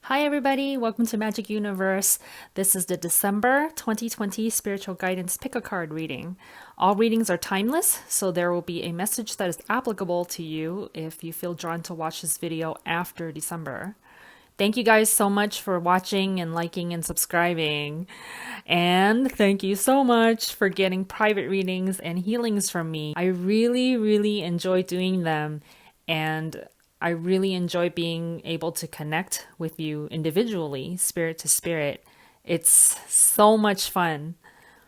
Hi, everybody. Welcome to Magic Universe. This is the December 2020 Spiritual Guidance Pick a Card reading. All readings are timeless, so there will be a message that is applicable to you if you feel drawn to watch this video after December. Thank you guys so much for watching and liking and subscribing. And thank you so much for getting private readings and healings from me. I really enjoy doing them. And I really enjoy being able to connect with you individually, spirit to spirit. It's so much fun.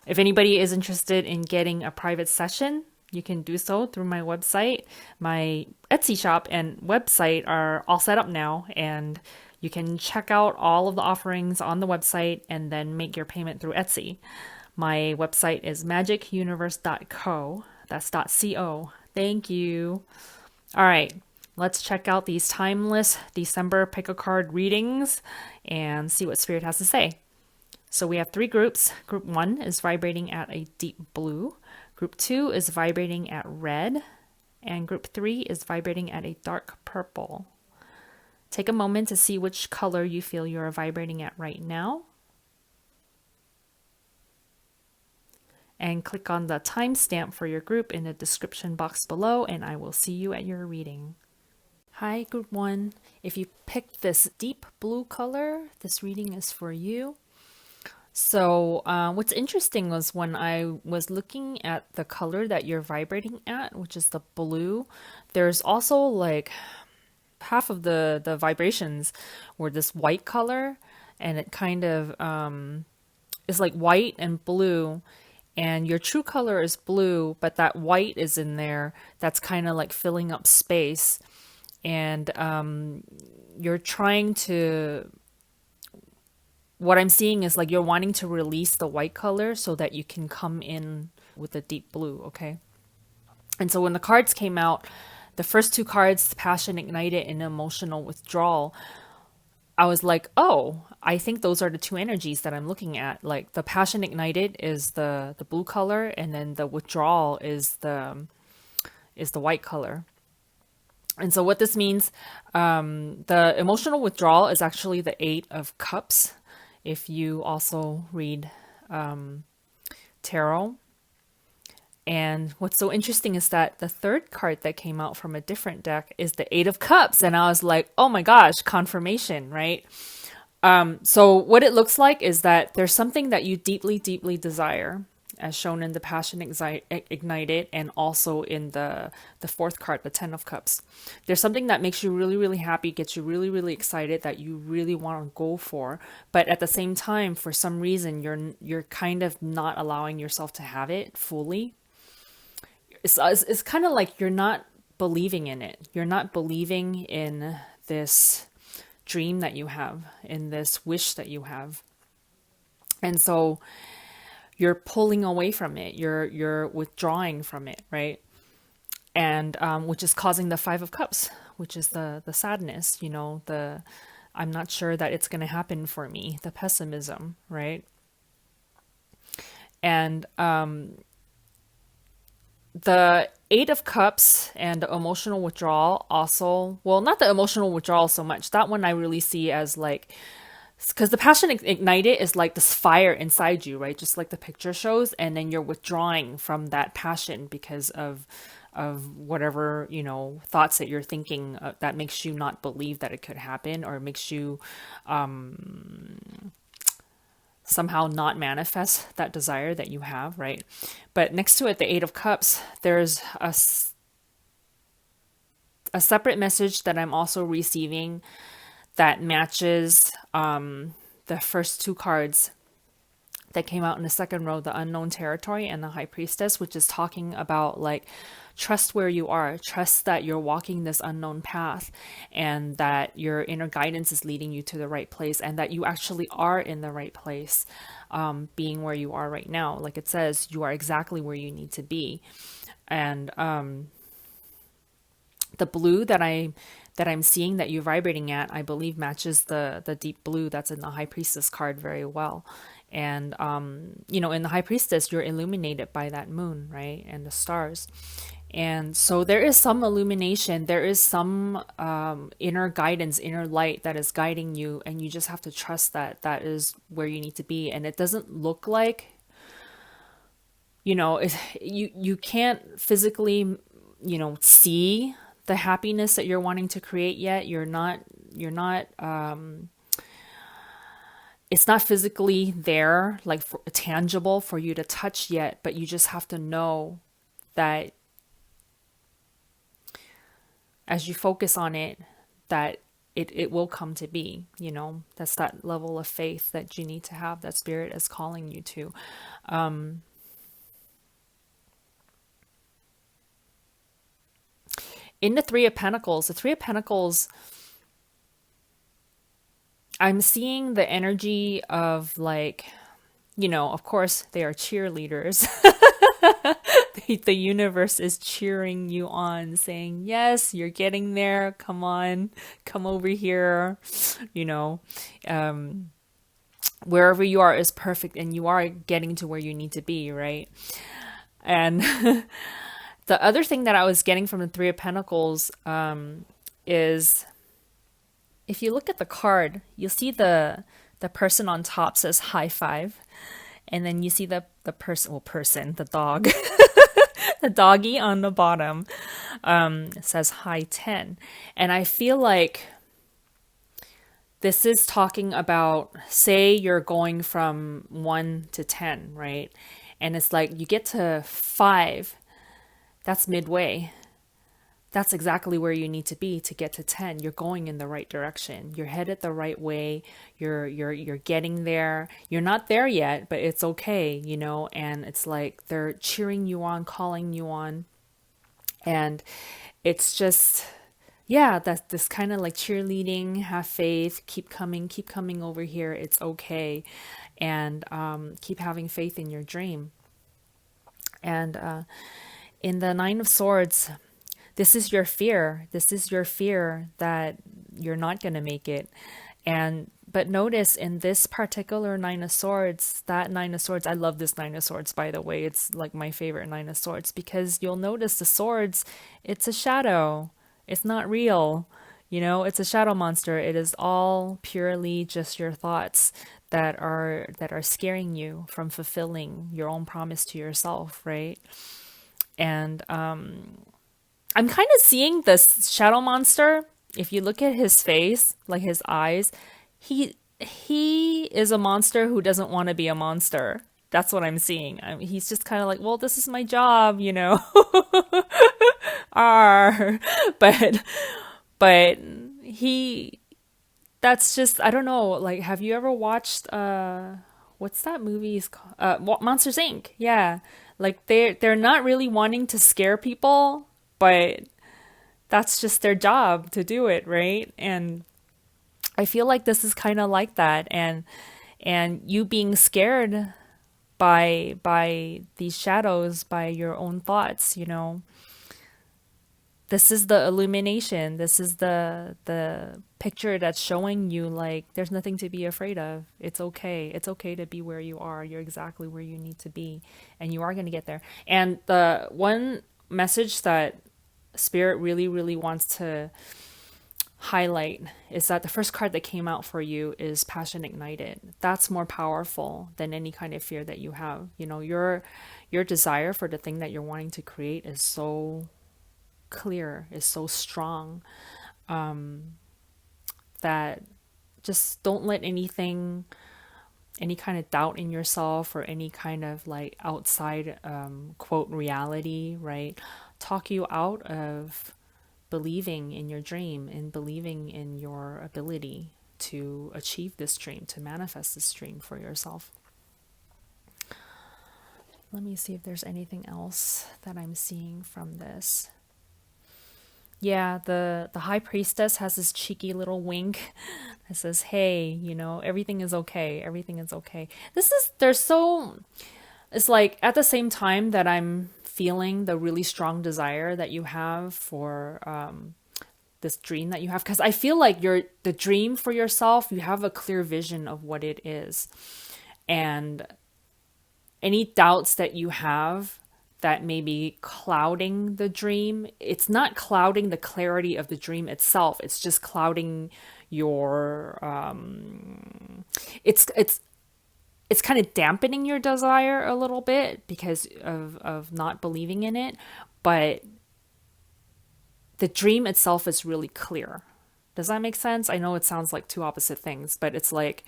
If anybody is interested in getting a private session, you can do so through my website. My Etsy shop and website are all set up now, and you can check out all of the offerings on the website and then make your payment through Etsy. My website is magicuniverse.co. That's .co. Thank you. All right, let's check out these timeless December pick a card readings and see what Spirit has to say. So we have three groups. Group 1 is vibrating at a deep blue. Group 2 is vibrating at red. And Group 3 is vibrating at a dark purple. Take a moment to see which color you feel you are vibrating at right now. And click on the timestamp for your group in the description box below, and I will see you at your reading. Hi, Group 1. If you picked this deep blue color, this reading is for you. So what's interesting was when I was looking at the color that you're vibrating at, which is the blue, there's also like half of the vibrations were this white color, and it kind of is like white and blue. And your true color is blue, but that white is in there. That's kind of like filling up space. And you're trying to, what I'm seeing is like you're wanting to release the white color so that you can come in with the deep blue, okay? And so when the cards came out, the first two cards, Passion Ignited and Emotional Withdrawal, I was like, oh, I think those are the two energies that I'm looking at. Like the Passion Ignited is the blue color, and then the Withdrawal is the white color. And so what this means, the emotional withdrawal is actually the Eight of Cups. If you also read tarot. And what's so interesting is that the third card that came out from a different deck is the Eight of Cups. And I was like, oh my gosh, confirmation, right? So what it looks like is that there's something that you deeply desire, as shown in the Passion Ignited and also in the fourth card, the Ten of Cups. There's something that makes you really happy, gets you really excited, that you really want to go for. But at the same time, for some reason, you're kind of not allowing yourself to have it fully. It's kind of like you're not believing in it. You're not believing in this dream that you have, in this wish that you have. And so you're pulling away from it. You're withdrawing from it, right? And which is causing the Five of Cups, which is the sadness, the I'm not sure that it's going to happen for me, the pessimism, right? And the Eight of Cups and the emotional withdrawal also, well, not the emotional withdrawal so much. That one I really see as like, because the Passion Ignited is like this fire inside you, right? Just like the picture shows, and then you're withdrawing from that passion because of whatever, thoughts that you're thinking that makes you not believe that it could happen, or makes you somehow not manifest that desire that you have, right? But next to it, the Eight of Cups, there's a separate message that I'm also receiving that matches the first two cards that came out in the second row, the Unknown Territory and the High Priestess, which is talking about like trust where you are, trust that you're walking this unknown path, and that your inner guidance is leading you to the right place, and that you actually are in the right place, being where you are right now. Like it says, you are exactly where you need to be. And the blue that I'm seeing that you're vibrating at, I believe matches the deep blue that's in the High Priestess card very well. And in the High Priestess, you're illuminated by that moon, right? And the stars. And so there is some illumination, there is some inner guidance, inner light that is guiding you, and you just have to trust that that is where you need to be. And it doesn't look like, you can't physically, see the happiness that you're wanting to create yet. You're not it's not physically there, like tangible for you to touch yet, but you just have to know that as you focus on it, that it will come to be. That's that level of faith that you need to have, that spirit is calling you to. In the Three of Pentacles, I'm seeing the energy of, like, of course, they are cheerleaders. The universe is cheering you on, saying, yes, you're getting there. Come on, come over here. You know, wherever you are is perfect, and you are getting to where you need to be, right? And the other thing that I was getting from the Three of Pentacles is, if you look at the card, you'll see the person on top says high five, and then you see the person, the dog, the doggy on the bottom says high 10. And I feel like this is talking about, say you're going from 1 to 10, right? And it's like you get to 5, that's midway. That's exactly where you need to be to get to 10. You're going in the right direction. You're headed the right way. You're getting there. You're not there yet, but it's okay, and it's like they're cheering you on, calling you on. And it's just, yeah, that's this kind of like cheerleading, have faith, keep coming over here. It's okay. And keep having faith in your dream. And in the Nine of Swords, this is your fear. This is your fear that you're not going to make it. But notice in this particular Nine of Swords, that Nine of Swords, I love this Nine of Swords, by the way. It's like my favorite Nine of Swords, because you'll notice the swords, it's a shadow. It's not real. It's a shadow monster. It is all purely just your thoughts that are scaring you from fulfilling your own promise to yourself, right? And I'm kind of seeing this shadow monster. If you look at his face, like his eyes, he is a monster who doesn't want to be a monster. That's what I'm seeing. He's just kind of like, well, this is my job, R. But he, that's just, I don't know. Like, have you ever watched what's that movie called? Monsters Inc. Yeah, like they're not really wanting to scare people, but that's just their job to do it, right? And I feel like this is kind of like that, and you being scared by these shadows, by your own thoughts. This is the illumination. This is the picture that's showing you, like, there's nothing to be afraid of. It's okay. It's okay to be where you are. You're exactly where you need to be, and you are going to get there. And the one message that Spirit really, really wants to highlight is that the first card that came out for you is Passion Ignited. That's more powerful than any kind of fear that you have. Your desire for the thing that you're wanting to create is so clear, is so strong, that just don't let anything, any kind of doubt in yourself, or any kind of like outside quote reality, right, talk you out of believing in your dream and believing in your ability to achieve this dream, to manifest this dream for yourself. Let me see if there's anything else that I'm seeing from this. Yeah, the High Priestess has this cheeky little wink that says, hey, everything is okay. Everything is okay. It's like at the same time that I'm feeling the really strong desire that you have for this dream that you have, because I feel like the dream for yourself, you have a clear vision of what it is. And any doubts that you have that may be clouding the dream. It's not clouding the clarity of the dream itself. It's just clouding your it's kind of dampening your desire a little bit because of not believing in it, but the dream itself is really clear. Does that make sense? I know it sounds like two opposite things, but it's like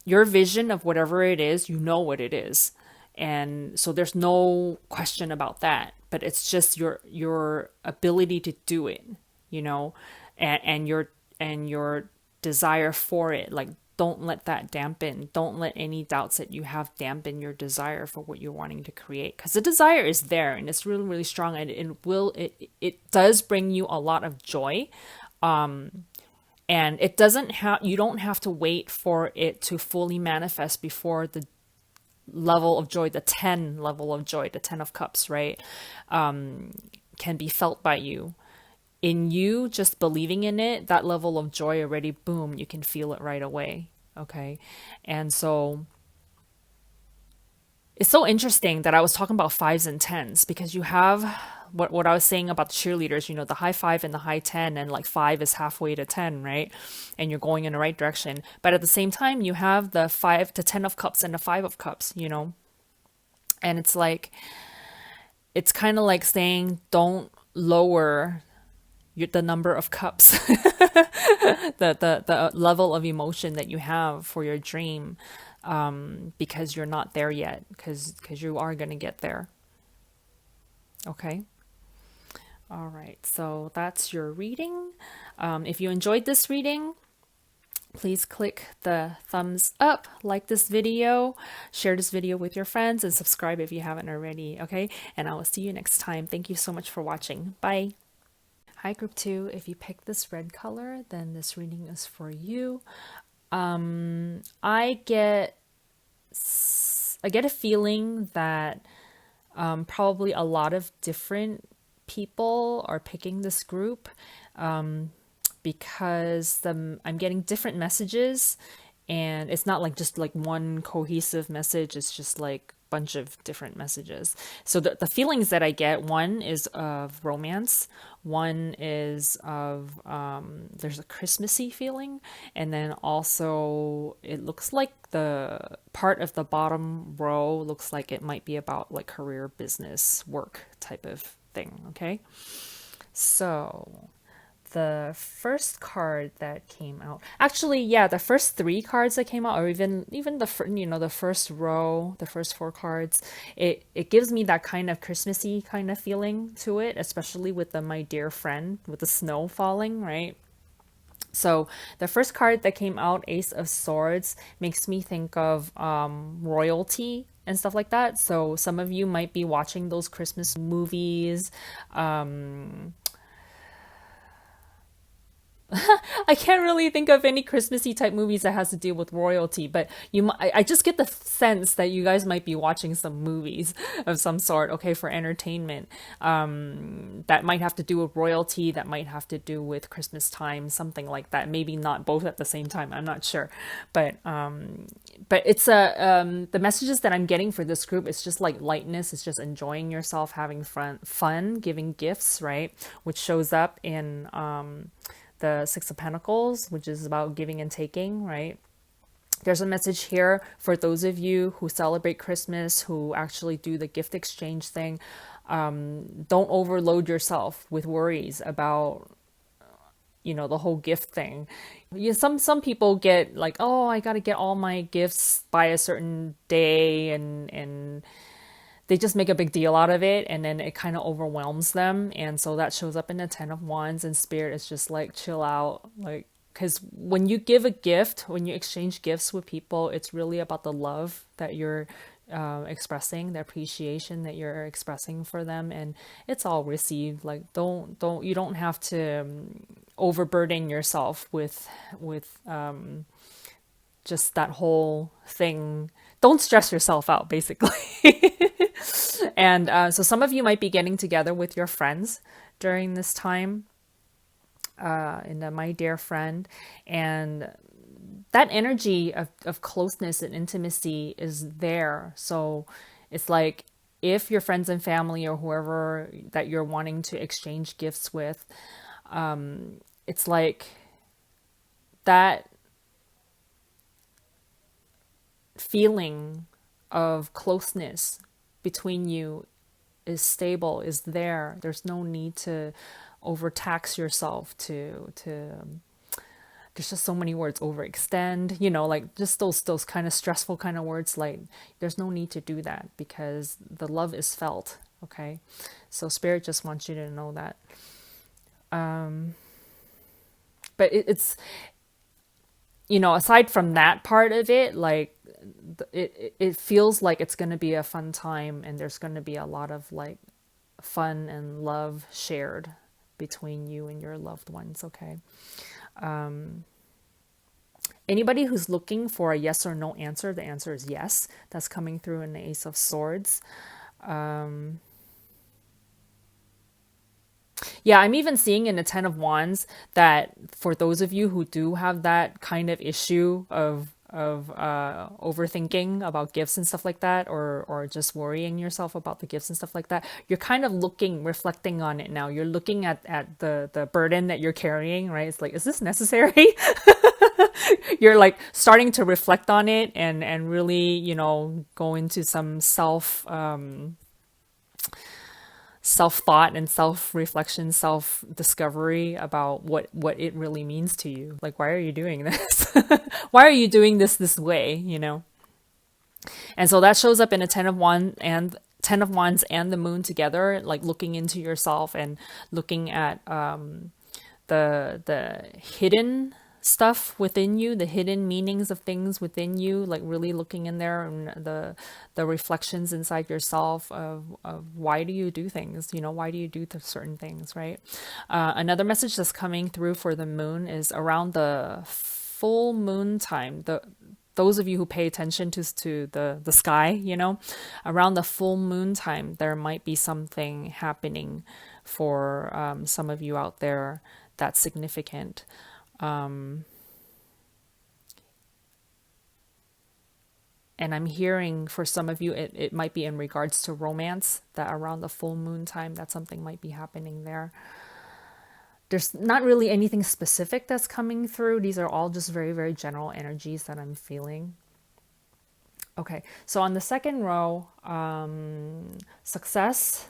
your vision of whatever it is, you know what it is. And so there's no question about that, but it's just your ability to do it, you know, and your desire for it. Like, don't let that dampen. Don't let any doubts that you have dampen your desire for what you're wanting to create, because the desire is there and it's really, really strong, and it does bring you a lot of joy. And it doesn't have, you don't have to wait for it to fully manifest before the level of joy, the 10 level of joy, the 10 of cups, right? Can be felt by you. In you just believing in it, that level of joy already, boom, you can feel it right away. Okay. And so it's so interesting that I was talking about fives and tens, because you have what I was saying about the cheerleaders, you know, the high five and the high 10, and like five is halfway to 10, right? And you're going in the right direction. But at the same time, you have the 5 to 10 of cups and the 5 of cups, you know? And it's like, it's kind of like saying, don't lower the number of cups, the level of emotion that you have for your dream, because you're not there yet, because you are going to get there. Okay. All right, so that's your reading. If you enjoyed this reading, please click the thumbs up, like this video, share this video with your friends, and subscribe if you haven't already, okay? And I will see you next time. Thank you so much for watching. Bye. Hi, Group 2. If you picked this red color, then this reading is for you. I get a feeling that probably a lot of different people are picking this group, because I'm getting different messages, and it's not like just like one cohesive message. It's just like a bunch of different messages. So the feelings that I get, one is of romance, one is of there's a Christmassy feeling, and then also it looks like the part of the bottom row looks like it might be about like career, business, work type of thing. Okay, so the first card that came out, actually, yeah, the first 3 cards that came out, or even the first row, the first 4 cards, it gives me that kind of Christmassy kind of feeling to it, especially with the my dear friend, with the snow falling, right? So the first card that came out, Ace of Swords, makes me think of royalty and stuff like that. So some of you might be watching those Christmas movies. I can't really think of any Christmassy type movies that has to deal with royalty, but I just get the sense that you guys might be watching some movies of some sort, okay, for entertainment. That might have to do with royalty, that might have to do with Christmas time, something like that. Maybe not both at the same time. I'm not sure, but it's the messages that I'm getting for this group. It's just like lightness. It's just enjoying yourself, having fun, giving gifts, right? Which shows up in the Six of Pentacles, which is about giving and taking, right? There's a message here for those of you who celebrate Christmas, who actually do the gift exchange thing. Don't overload yourself with worries about, the whole gift thing. Some people get like, oh, I got to get all my gifts by a certain day, and they just make a big deal out of it, and then it kind of overwhelms them. And so that shows up in the 10 of Wands, and Spirit is just like, chill out. Like, because when you give a gift, when you exchange gifts with people, it's really about the love that you're expressing, the appreciation that you're expressing for them, and it's all received. Like, you don't have to overburden yourself with just that whole thing. Don't stress yourself out, basically. And so some of you might be getting together with your friends during this time, in the My Dear Friend, and that energy of closeness and intimacy is there. So it's like if your friends and family or whoever that you're wanting to exchange gifts with, it's like that feeling of closeness between you is stable, is there. There's no need to overtax yourself to there's just so many words, overextend, like just those kind of stressful kind of words. Like there's no need to do that because the love is felt. Okay, so spirit just wants you to know that. But it's aside from that part of it, like it feels like it's going to be a fun time, and there's going to be a lot of like fun and love shared between you and your loved ones. Okay. Anybody who's looking for a yes or no answer, the answer is yes. That's coming through in the Ace of Swords. Yeah, I'm even seeing in the Ten of Wands that for those of you who do have that kind of issue of overthinking about gifts and stuff like that, or just worrying yourself about the gifts and stuff like that, you're kind of reflecting on it now. You're looking at the burden that you're carrying, right? It's like, is this necessary? You're like starting to reflect on it and really, go into some self thought and self reflection, self discovery about what it really means to you. Like, why are you doing this? Why are you doing this way? And so that shows up in a Ten of Wands and the Moon together, like looking into yourself and looking at the hidden stuff within you, the hidden meanings of things within you, like really looking in there, and the reflections inside yourself of why do you do things, why do you do certain things, right? Another message that's coming through for the moon is around the full moon time. Those of you who pay attention to the sky, around the full moon time, there might be something happening for some of you out there that's significant. And I'm hearing for some of you, it might be in regards to romance, that around the full moon time, that something might be happening there. There's not really anything specific that's coming through. These are all just very, very general energies that I'm feeling. Okay, so on the second row, success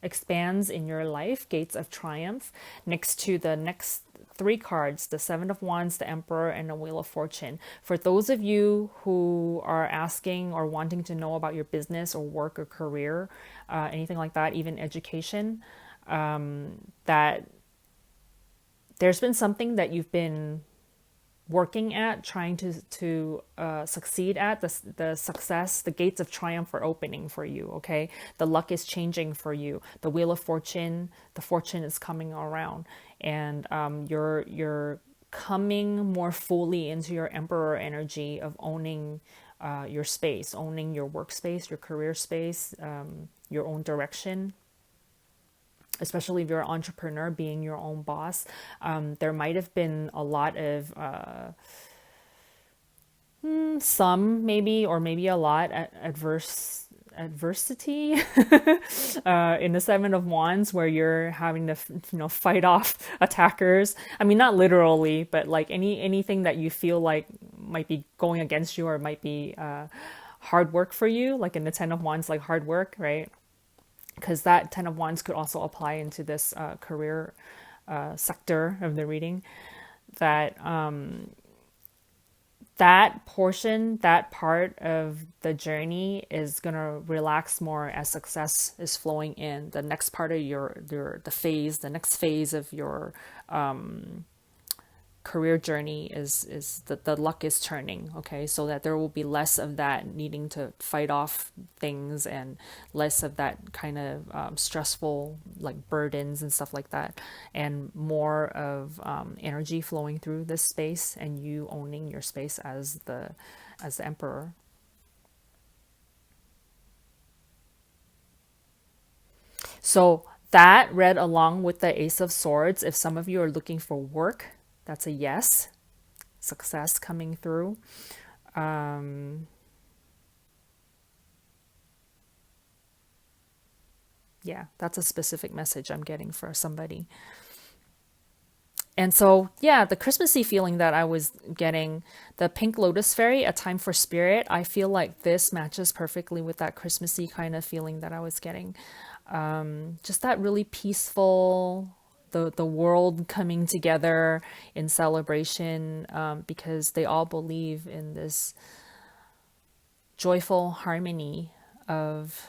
expands in your life, gates of triumph, next to the next three cards, the Seven of Wands, the Emperor, and the Wheel of Fortune. For those of you who are asking or wanting to know about your business or work or career, anything like that, even education, that there's been something that you've been working at, trying to succeed at, the success, the gates of triumph are opening for you. Okay, the luck is changing for you. The Wheel of Fortune, the fortune is coming around, and you're coming more fully into your Emperor energy of owning your space, owning your workspace, your career space, your own direction. Especially if you're an entrepreneur, being your own boss. There might have been a lot of some maybe, or maybe a lot adversity in the Seven of Wands, where you're having to fight off attackers. I mean, not literally, but like anything that you feel like might be going against you, or might be hard work for you, like in the Ten of Wands, like hard work, right? Because that Ten of Wands could also apply into this career sector of the reading. That that portion, that part of the journey is gonna relax more as success is flowing in. The next part of the next phase of your career journey is that the luck is turning. Okay, so that there will be less of that needing to fight off things, and less of that kind of stressful like burdens and stuff like that, and more of energy flowing through this space, and you owning your space as the emperor. So that read along with the Ace of Swords. If some of you are looking for work, that's a yes. Success coming through. Yeah, that's a specific message I'm getting for somebody. And so, yeah, the Christmassy feeling that I was getting, the Pink Lotus Fairy, A Time for Spirit, I feel like this matches perfectly with that Christmassy kind of feeling that I was getting. Just that really peaceful, the world coming together in celebration, because they all believe in this joyful harmony of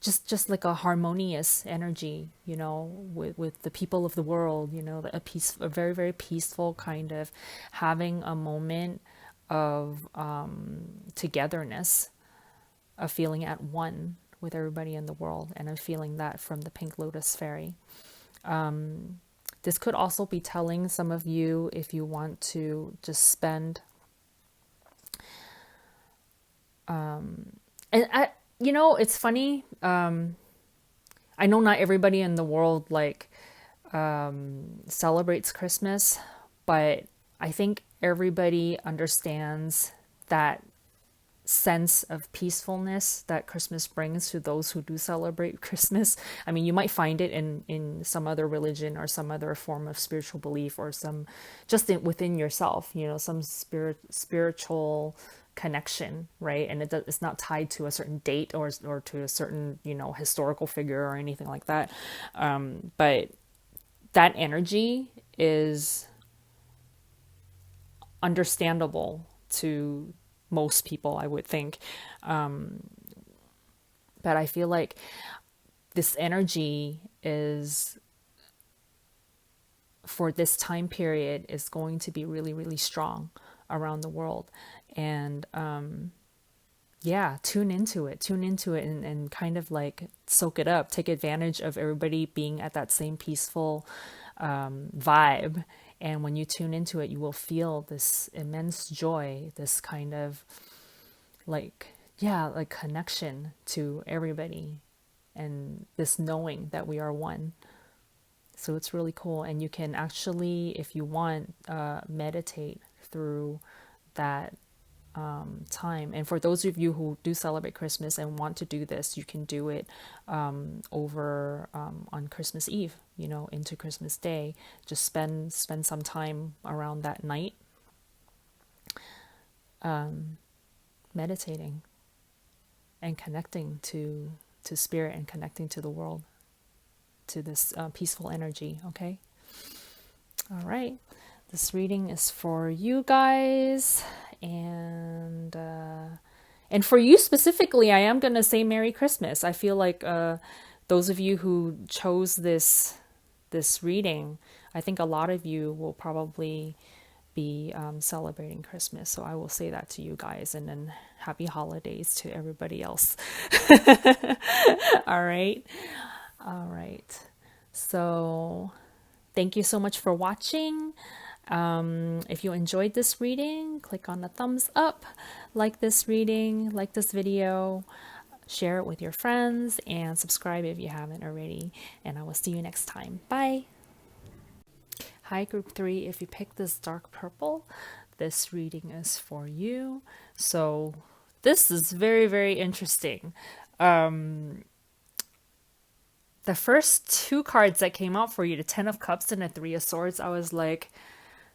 just like a harmonious energy, with the people of the world, a very, very peaceful kind of having a moment of togetherness, of feeling at one with everybody in the world. And I'm feeling that from the Pink Lotus Fairy. This could also be telling some of you, if you want to just spend, and it's funny. I know not everybody in the world celebrates Christmas, but I think everybody understands that sense of peacefulness that Christmas brings to those who do celebrate Christmas. I mean, you might find it in some other religion or some other form of spiritual belief, or some within yourself, some spiritual connection, right? And it's not tied to a certain date or to a certain, historical figure or anything like that. But that energy is understandable to most people, I would think. But I feel like this energy is, for this time period, is going to be really, really strong around the world. And yeah, tune into it and kind of like soak it up, take advantage of everybody being at that same peaceful vibe. And when you tune into it, you will feel this immense joy, this kind of like connection to everybody, and this knowing that we are one. So it's really cool. And you can actually, if you want, meditate through that time. And for those of you who do celebrate Christmas and want to do this, you can do it over on Christmas Eve, into Christmas Day. Just spend some time around that night meditating and connecting to spirit, and connecting to the world, to this peaceful energy. Okay. All right. This reading is for you guys, and for you specifically, I am gonna say Merry Christmas. I feel like those of you who chose this reading, I think a lot of you will probably be celebrating Christmas. So I will say that to you guys, and then happy holidays to everybody else. All right. All right. So thank you so much for watching. If you enjoyed this reading, click on the thumbs up, like this reading, like this video, share it with your friends, and subscribe if you haven't already. And I will see you next time. Bye. Hi, group 3. If you picked this dark purple, this reading is for you. So this is very, very interesting. The first 2 cards that came out for you, the 10 of Cups and the 3 of Swords, I was like,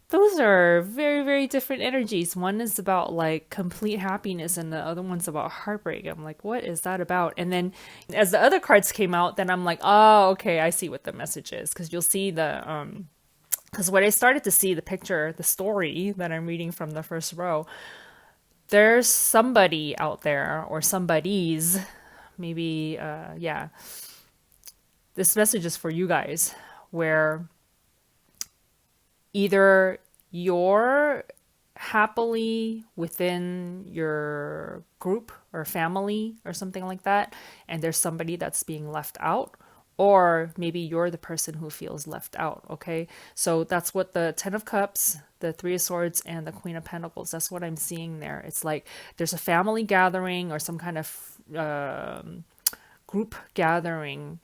those are very, very different energies. One is about like complete happiness, and the other one's about heartbreak. I'm like, what is that about? And then as the other cards came out, then I'm like, oh, okay, I see what the message is. Because you'll see because when I started to see the picture, the story that I'm reading from the first row, there's somebody out there, or somebodies, maybe, this message is for you guys, where either you're happily within your group or family or something like that, and there's somebody that's being left out, or maybe you're the person who feels left out. Okay, so that's what the 10 of Cups, the 3 of Swords, and the Queen of Pentacles, that's what I'm seeing there. It's like there's a family gathering or some kind of group gathering,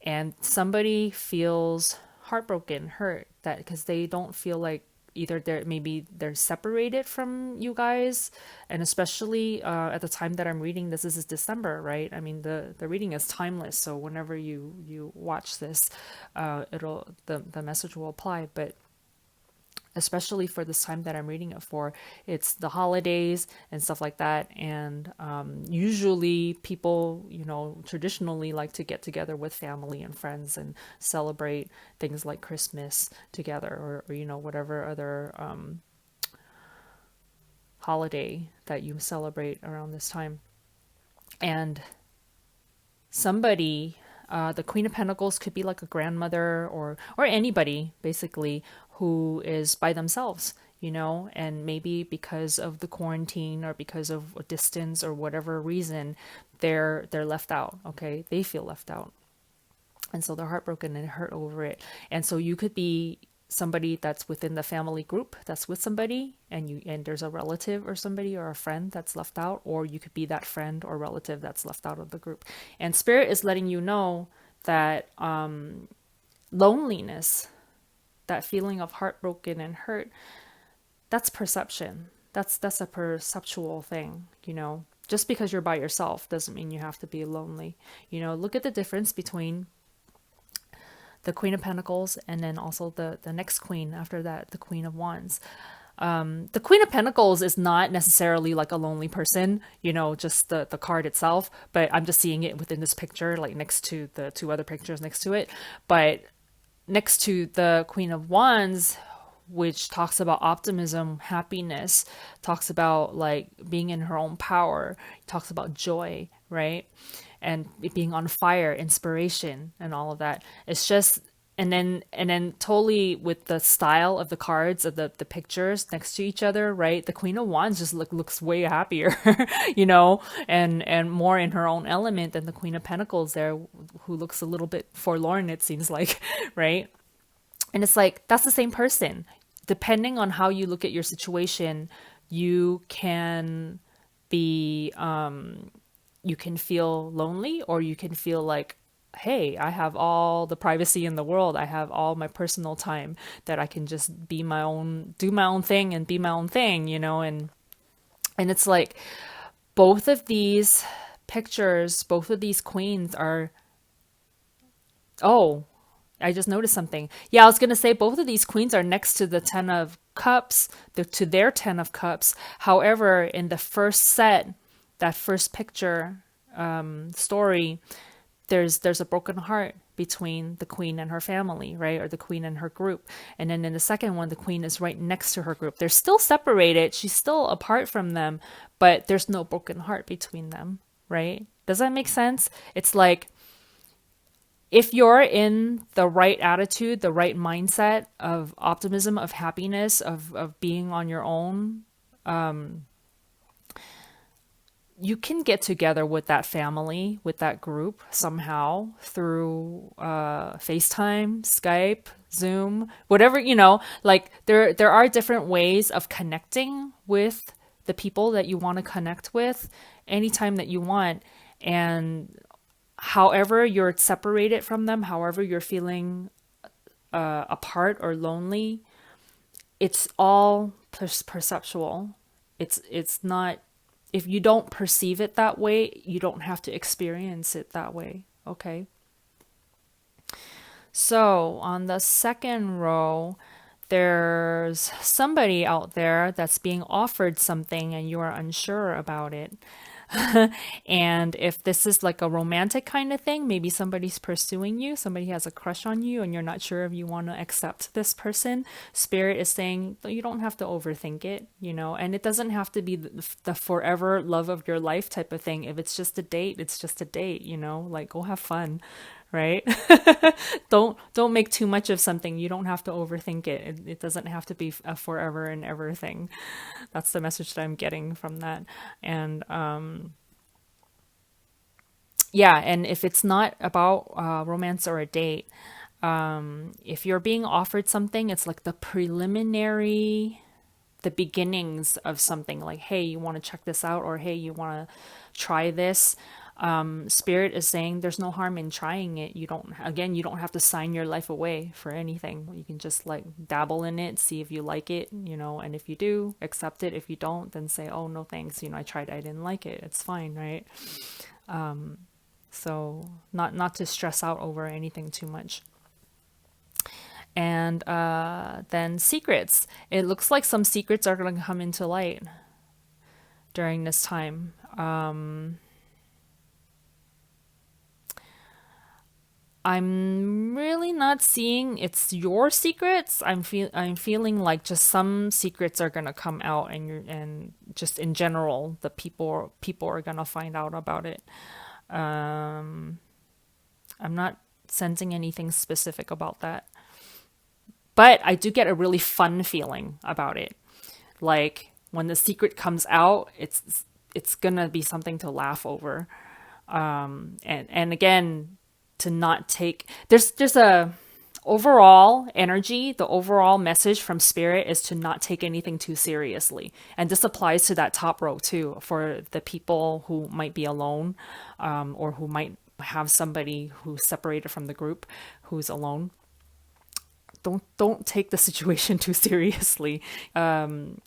and somebody feels heartbroken, hurt, that because they don't feel like either maybe they're separated from you guys, and especially at the time that I'm reading this is December, right? I mean, the reading is timeless, so whenever you watch this, it'll the message will apply. But especially for this time that I'm reading it for, it's the holidays and stuff like that. And usually people, traditionally like to get together with family and friends and celebrate things like Christmas together, or whatever other holiday that you celebrate around this time. And somebody, the Queen of Pentacles could be like a grandmother or anybody basically who is by themselves, and maybe because of the quarantine or because of a distance or whatever reason, they're left out. Okay, they feel left out, and so they're heartbroken and hurt over it. And so you could be somebody that's within the family group that's with somebody, and there's a relative or somebody or a friend that's left out, or you could be that friend or relative that's left out of the group. And spirit is letting you know that loneliness, that feeling of heartbroken and hurt, that's perception. That's a perceptual thing. Just because you're by yourself doesn't mean you have to be lonely. Look at the difference between the Queen of Pentacles and then also the next queen after that, the Queen of Wands. The Queen of Pentacles is not necessarily like a lonely person, just the card itself, but I'm just seeing it within this picture, like next to the two other pictures next to it. But next to the Queen of Wands, which talks about optimism, happiness, talks about like being in her own power, talks about joy, right? And it being on fire, inspiration, and all of that. It's just, and then totally with the style of the cards of the pictures next to each other, right? The Queen of Wands just looks way happier, and more in her own element than the Queen of Pentacles there, who looks a little bit forlorn, it seems like, right? And it's like, that's the same person. Depending on how you look at your situation, you can be, you can feel lonely, or you can feel like, hey, I have all the privacy in the world. I have all my personal time that I can just be my own, do my own thing and be my own thing, and it's like both of these pictures, both of these queens are, oh, I just noticed something. Yeah, I was going to say both of these queens are next to the 10 of cups, to their 10 of cups. However, in the first set, that first picture story, there's a broken heart between the queen and her family, right? Or the queen and her group. And then in the second one, the queen is right next to her group. They're still separated. She's still apart from them, but there's no broken heart between them, right? Does that make sense? It's like, if you're in the right attitude, the right mindset of optimism, of happiness, of being on your own, you can get together with that family, with that group somehow through FaceTime, Skype, Zoom, whatever, like there are different ways of connecting with the people that you want to connect with anytime that you want. And however you're separated from them, however you're feeling apart or lonely, it's all perceptual. It's not, if you don't perceive it that way, you don't have to experience it that way. Okay. So on the second row, there's somebody out there that's being offered something and you are unsure about it. And if this is like a romantic kind of thing, maybe somebody's pursuing you, somebody has a crush on you, and you're not sure if you want to accept this person. Spirit is saying you don't have to overthink it, and it doesn't have to be the forever love of your life type of thing. If it's just a date, it's just a date, like go have fun. Right? Don't make too much of something. You don't have to overthink it. It doesn't have to be a forever and ever thing. That's the message that I'm getting from that. And yeah, and if it's not about romance or a date, if you're being offered something, it's like the preliminary, the beginnings of something, like, hey, you want to check this out, or hey, you want to try this. Spirit is saying there's no harm in trying it. You don't have to sign your life away for anything. You can just like dabble in it, see if you like it, and if you do, accept it. If you don't, then say, oh, no, thanks. I tried, I didn't like it. It's fine, right? So not to stress out over anything too much. And then secrets. It looks like some secrets are going to come into light during this time. I'm really not seeing it's your secrets. I'm feeling like just some secrets are gonna come out, and just in general, the people are gonna find out about it. Um, I'm not sensing anything specific about that, but I do get a really fun feeling about it. Like when the secret comes out, it's gonna be something to laugh over. And again, to not take there's a overall energy, the overall message from spirit is to not take anything too seriously. And this applies to that top row too, for the people who might be alone, or who might have somebody who's separated from the group, who's alone. Don't take the situation too seriously.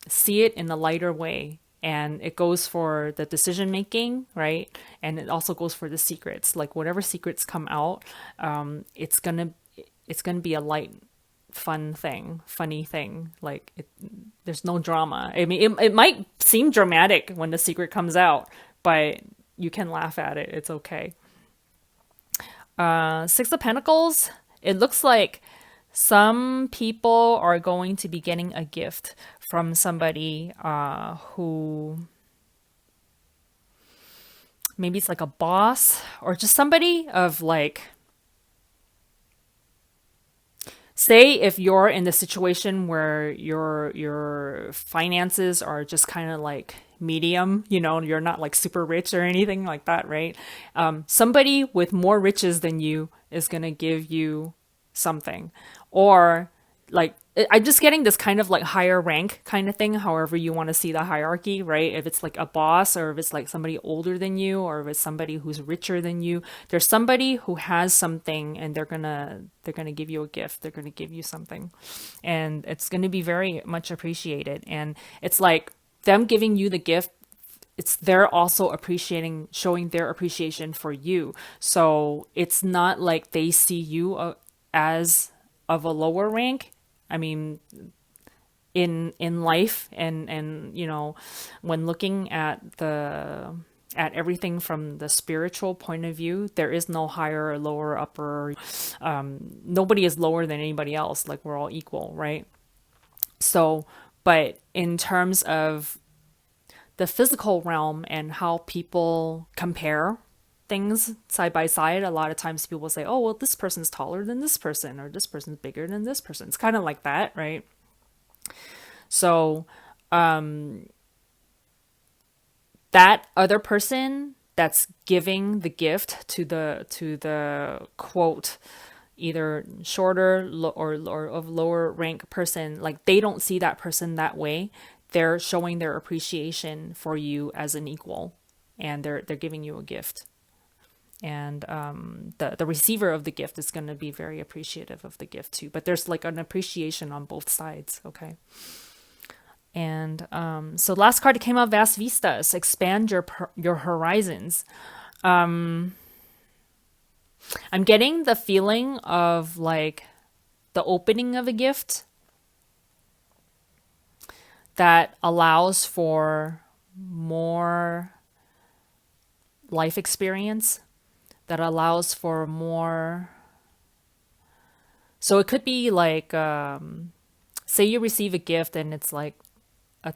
See it in a lighter way. And it goes for the decision making, right? And it also goes for the secrets. Like whatever secrets come out, it's gonna be a light, fun thing, funny thing. Like there's no drama. I mean, it might seem dramatic when the secret comes out, but you can laugh at it. It's okay. Six of Pentacles. It looks like some people are going to be getting a gift from somebody who maybe it's like a boss or just somebody of like, say if you're in the situation where your finances are just kind of like medium, you're not like super rich or anything like that, right? Somebody with more riches than you is going to give you something. Or like I'm just getting this kind of like higher rank kind of thing, however you want to see the hierarchy, right? If it's like a boss, or if it's like somebody older than you, or if it's somebody who's richer than you, there's somebody who has something, and they're gonna give you a gift. They're gonna give you something, and it's gonna be very much appreciated. And it's like them giving you the gift, it's they're also appreciating, showing their appreciation for you. So it's not like they see you as of a lower rank. I mean, in life, and when looking at everything from the spiritual point of view, there is no higher or lower, upper. Nobody is lower than anybody else. Like we're all equal, right? So, but in terms of the physical realm and how people compare things side by side, a lot of times people will say, oh, well, this person's taller than this person, or this person's bigger than this person. It's kind of like that, right? So that other person that's giving the gift to the quote, either shorter or of lower rank person, like they don't see that person that way. They're showing their appreciation for you as an equal, and they're giving you a gift. And the receiver of the gift is going to be very appreciative of the gift too. But there's like an appreciation on both sides, okay? And so last card that came out, Vast Vistas, expand your horizons. I'm getting the feeling of like the opening of a gift that allows for more life experience, that allows for more. So it could be like, say you receive a gift and it's like a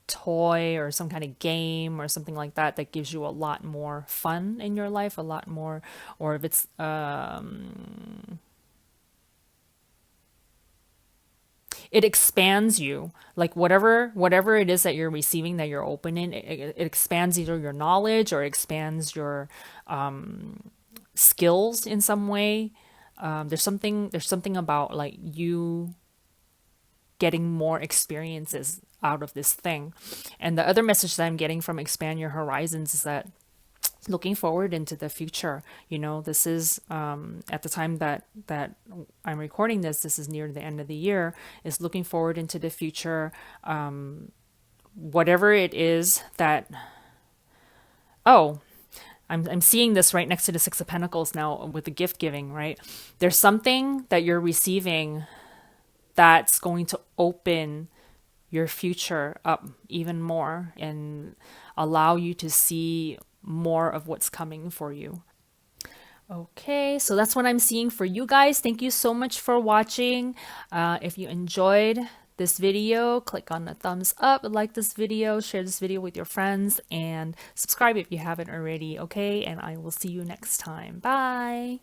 toy or some kind of game or something like that that gives you a lot more fun in your life, a lot more, or if it's it expands you, like whatever it is that you're receiving, that you're opening, it expands either your knowledge or expands your skills in some way. There's something about like you getting more experiences out of this thing. And the other message that I'm getting from expand your horizons is that looking forward into the future. This is at the time that I'm recording this. This is near the end of the year. Is looking forward into the future. Whatever it is that. Oh, I'm seeing this right next to the Six of Pentacles now with the gift giving. Right, there's something that you're receiving that's going to open your future up even more and allow you to see more of what's coming for you. Okay, so that's what I'm seeing for you guys. Thank you so much for watching. If you enjoyed this video, click on the thumbs up, like this video, share this video with your friends, and subscribe if you haven't already. Okay, and I will see you next time. Bye.